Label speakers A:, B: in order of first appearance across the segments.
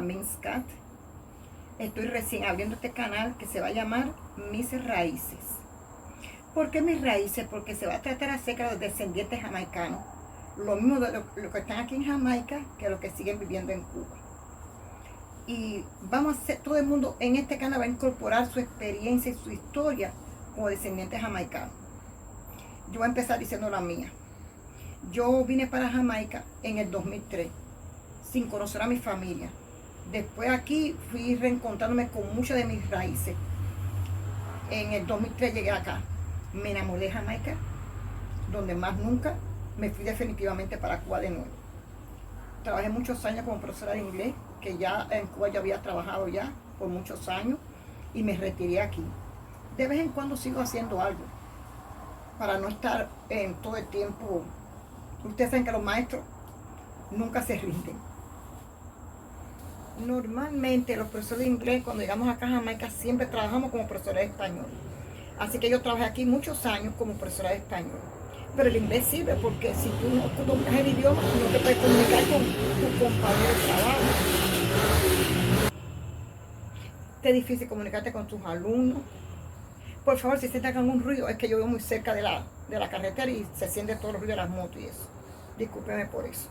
A: Minscat. Estoy recién abriendo este canal que se va a llamar Mis Raíces. ¿Por qué mis raíces? Porque se va a tratar acerca de los descendientes jamaicanos. Lo mismo de los que están aquí en Jamaica que los que siguen viviendo en Cuba. Y vamos a hacer, todo el mundo en este canal va a incorporar su experiencia y su historia como descendientes jamaicanos. Yo voy a empezar diciendo la mía. Yo vine para Jamaica en el 2003, sin conocer a mi familia. Después aquí fui reencontrándome con muchas de mis raíces. En el 2003 llegué acá. Me enamoré de Jamaica, donde más nunca me fui definitivamente para Cuba de nuevo. Trabajé muchos años como profesora de inglés, que ya en Cuba ya había trabajado ya por muchos años, y me retiré aquí. De vez en cuando sigo haciendo algo, para no estar en todo el tiempo. Ustedes saben que los maestros nunca se rinden. Normalmente los profesores de inglés, cuando llegamos acá a Jamaica, siempre trabajamos como profesores de español. Así que yo trabajé aquí muchos años como profesora de español. Pero el inglés sirve porque si tú no dominas el idioma, no te puedes comunicar con tu compañero de trabajo. Es difícil comunicarte con tus alumnos. Por favor, si se te hagan un ruido, es que yo vivo muy cerca de la carretera y se siente todo el ruido de las motos y eso. Discúlpeme por eso.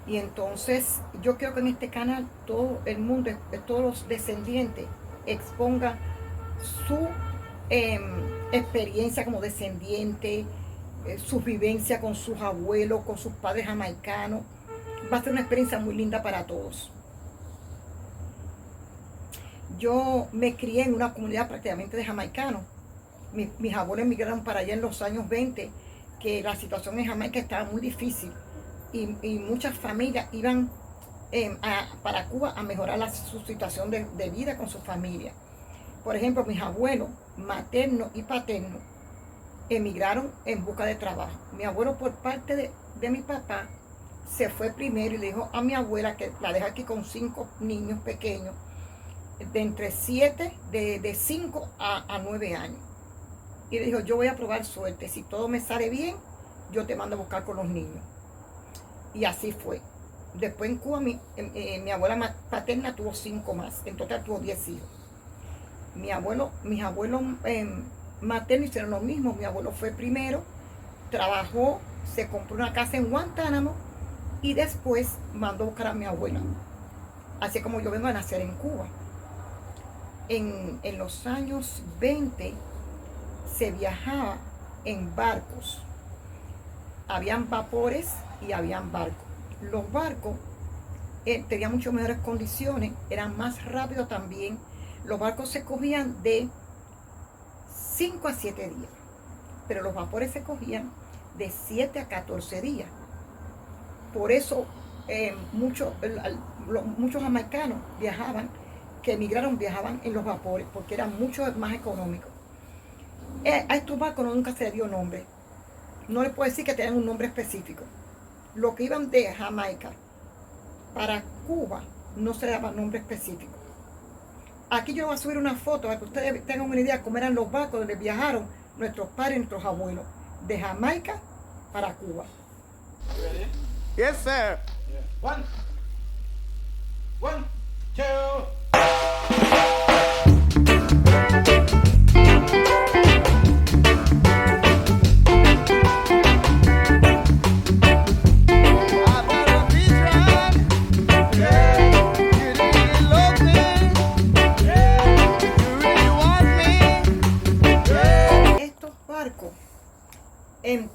A: Y entonces yo quiero que en este canal todo el mundo, todos los descendientes, expongan su experiencia como descendiente, su vivencia con sus abuelos, con sus padres jamaicanos. Va a ser una experiencia muy linda para todos. Yo me crié en una comunidad prácticamente de jamaicanos. Mis abuelos emigraron para allá en los años 20, que la situación en Jamaica estaba muy difícil. Y muchas familias iban para Cuba a mejorar su situación de vida con su familia. Por ejemplo, mis abuelos materno y paterno emigraron en busca de trabajo. Mi abuelo, por parte de mi papá, se fue primero y le dijo a mi abuela, que la deja aquí con 5 niños pequeños, de entre 7, de 5 a 9 años. Y le dijo, yo voy a probar suerte. Si todo me sale bien, yo te mando a buscar con los niños. Y así fue. Después en Cuba, mi abuela paterna tuvo 5 más. En total tuvo 10 hijos. Mis abuelos maternos hicieron lo mismo. Mi abuelo fue primero, trabajó, se compró una casa en Guantánamo y después mandó a buscar a mi abuela. Así como yo vengo a nacer en Cuba. En los años 20 se viajaba en barcos. Habían vapores y habían barcos. Los barcos tenían mucho mejores condiciones, eran más rápidos también. Los barcos se cogían de 5 a 7 días, pero los vapores se cogían de 7 a 14 días. Por eso muchos jamaicanos que emigraron viajaban en los vapores, porque eran mucho más económicos. A estos barcos nunca se le dio nombre. No les puedo decir que tenían un nombre específico. Los que iban de Jamaica para Cuba no se le daba nombre específico. Aquí yo voy a subir una foto para que ustedes tengan una idea de cómo eran los barcos donde viajaron nuestros padres y nuestros abuelos, de Jamaica para Cuba.
B: Yes, sir.
C: Yeah. One, two.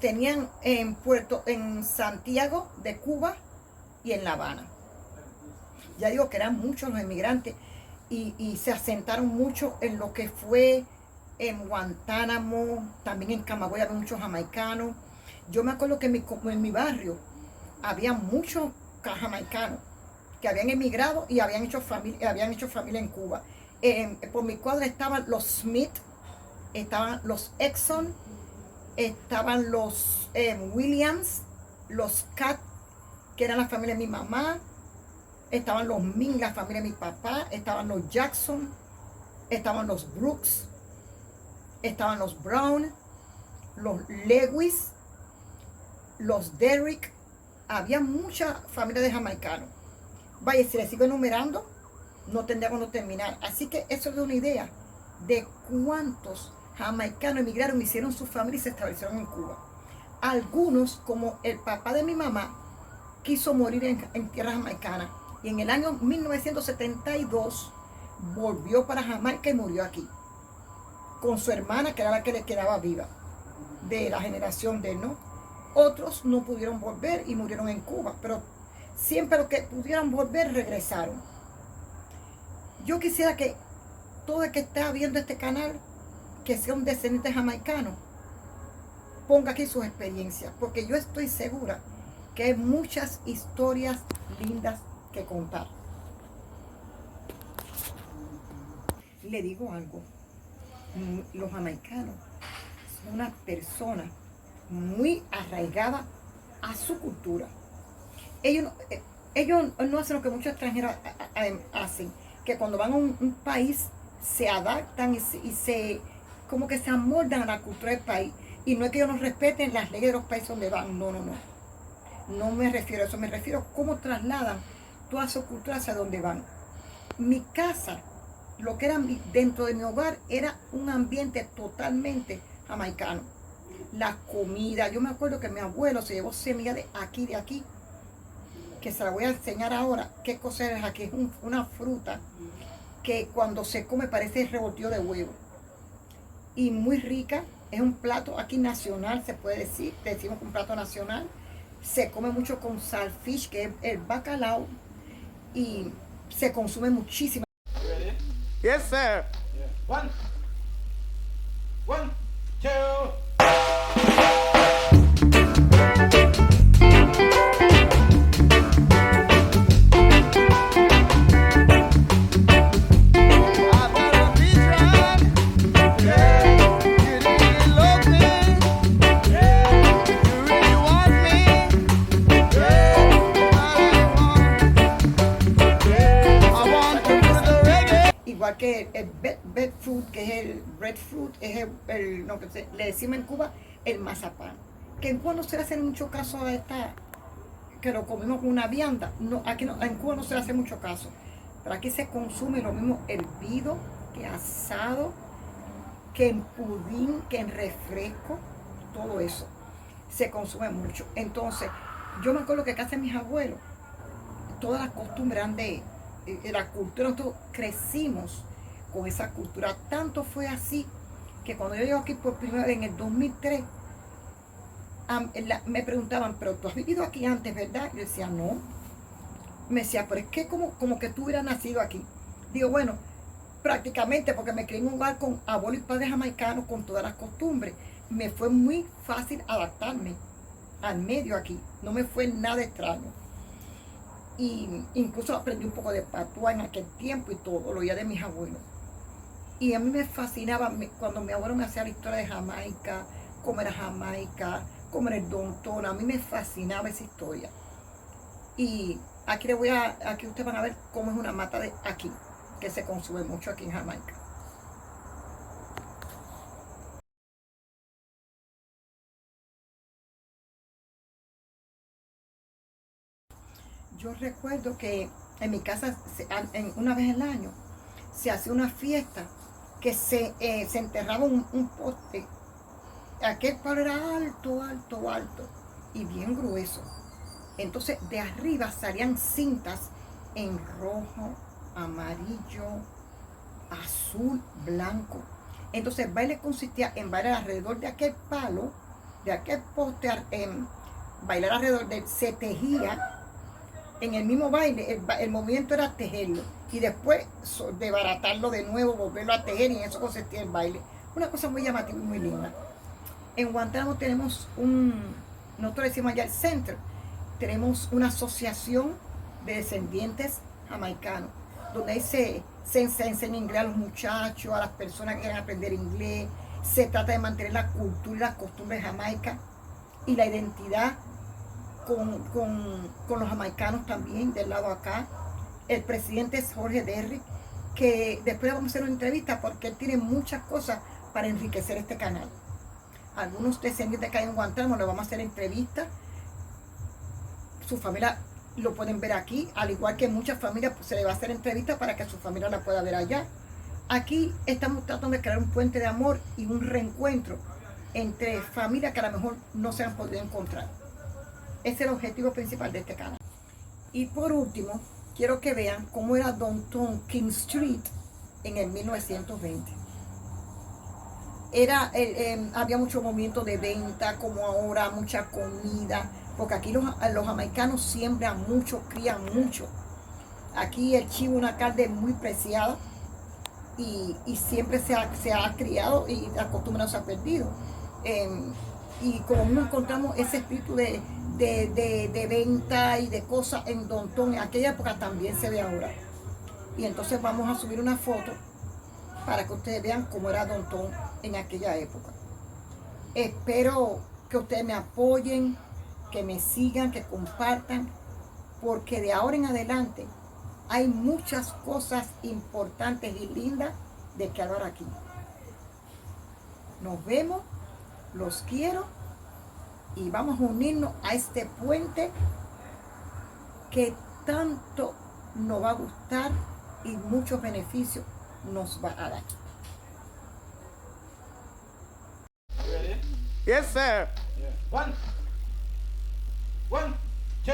A: Tenían en Santiago de Cuba y en La Habana. Ya digo que eran muchos los emigrantes y se asentaron mucho en lo que fue en Guantánamo, también en Camagüey había muchos jamaicanos. Yo me acuerdo que en mi barrio había muchos jamaicanos que habían emigrado y habían hecho familia en Cuba. Por mi cuadra estaban los Smith, estaban los Exxon, estaban los Williams, los Cat, que eran la familia de mi mamá, estaban los Ming, la familia de mi papá, estaban los Jackson, estaban los Brooks, estaban los Brown, los Lewis, los Derrick. Había mucha familia de jamaicanos. Vaya, si le sigo enumerando, no tendría cuándo terminar. Así que eso es una idea de cuántos jamaicanos emigraron, hicieron su familia y se establecieron en Cuba. Algunos, como el papá de mi mamá, quiso morir en tierra jamaicana. Y en el año 1972 volvió para Jamaica y murió aquí. Con su hermana, que era la que le quedaba viva, de la generación de él, ¿no? Otros no pudieron volver y murieron en Cuba. Pero siempre los que pudieron volver regresaron. Yo quisiera que todo el que está viendo este canal, que sea un descendiente jamaicano, ponga aquí sus experiencias, porque yo estoy segura que hay muchas historias lindas que contar. Le digo algo, los jamaicanos son una persona muy arraigada a su cultura. Ellos no hacen lo que muchos extranjeros hacen, que cuando van a un país se adaptan y como que se amoldan a la cultura del país. Y no es que ellos no respeten las leyes de los países donde van, no. No me refiero a eso, me refiero a cómo trasladan toda su cultura hacia donde van. Mi casa, lo que era dentro de mi hogar, era un ambiente totalmente jamaicano. La comida, yo me acuerdo que mi abuelo se llevó semilla de aquí, que se la voy a enseñar ahora. ¿Qué cosa es aquí? Es una fruta que cuando se come parece revoltillo de huevo. Y muy rica, es un plato aquí nacional, se puede decir, decimos un plato nacional. Se come mucho con saltfish, que es el bacalao, y se consume muchísimo.
B: Yes, sir.
C: Yeah. One, two.
A: Igual que el breadfruit, que es el breadfruit, es no, que le decimos en Cuba el mazapán. Que en Cuba no se le hace mucho caso a esta, que lo comimos con una vianda. No, aquí no, en Cuba no se le hace mucho caso. Pero aquí se consume lo mismo hervido, que asado, que en pudín, que en refresco, todo eso. Se consume mucho. Entonces, yo me acuerdo que en casa de mis abuelos, todas las costumbres eran de la cultura. Nosotros crecimos con esa cultura. Tanto fue así que cuando yo llego aquí por primera vez en el 2003, me preguntaban, pero tú has vivido aquí antes, ¿verdad? Yo decía, no. Me decía, pero es que como que tú hubieras nacido aquí. Digo, bueno, prácticamente porque me crié en un hogar con abuelos y padres jamaicanos, con todas las costumbres. Me fue muy fácil adaptarme al medio aquí. No me fue nada extraño. Y incluso aprendí un poco de patuá en aquel tiempo y todo, lo oía de mis abuelos. Y a mí me fascinaba cuando mi abuelo me hacía la historia de Jamaica, cómo era Jamaica, cómo era el Don Tono. A mí me fascinaba esa historia. Y aquí aquí ustedes van a ver cómo es una mata de aquí, que se consume mucho aquí en Jamaica. Yo recuerdo que en mi casa, una vez al año, se hacía una fiesta que se enterraba un poste. Aquel palo era alto y bien grueso. Entonces de arriba salían cintas en rojo, amarillo, azul, blanco. Entonces el baile consistía en bailar alrededor de aquel palo, de aquel poste, bailar alrededor de él. Se tejía en el mismo baile, el movimiento era tejerlo y después desbaratarlo de nuevo, volverlo a tejer, y en eso consistía el baile. Una cosa muy llamativa y muy linda. En Guantánamo tenemos nosotros decimos allá el centro, tenemos una asociación de descendientes jamaicanos, donde ahí se enseña inglés a los muchachos, a las personas que quieren aprender inglés. Se trata de mantener la cultura y las costumbres de Jamaica y la identidad con los jamaicanos también, del lado acá. El presidente es Jorge Derrick, que después vamos a hacer una entrevista porque él tiene muchas cosas para enriquecer este canal. Algunos descendientes que hay en Guantánamo le vamos a hacer entrevistas. Su familia lo pueden ver aquí, al igual que muchas familias pues, se le va a hacer entrevista para que su familia la pueda ver allá. Aquí estamos tratando de crear un puente de amor y un reencuentro entre familias que a lo mejor no se han podido encontrar. Ese es el objetivo principal de este canal. Y por último, quiero que vean cómo era Downtown King Street en el 1920. Había mucho movimiento de venta, como ahora, mucha comida, porque aquí los jamaicanos siembran mucho, crían mucho. Aquí el chivo es una carne muy preciada y siempre se ha criado y la costumbre no se ha perdido. Y como no encontramos ese espíritu de venta y de cosas en Downtown, en aquella época también se ve ahora. Y entonces vamos a subir una foto para que ustedes vean cómo era Downtown en aquella época. Espero que ustedes me apoyen, que me sigan, que compartan, porque de ahora en adelante hay muchas cosas importantes y lindas de que hablar aquí. Nos vemos, los quiero y vamos a unirnos a este puente que tanto nos va a gustar y muchos beneficios nos va a dar.
B: Yes, sir.
C: One, two.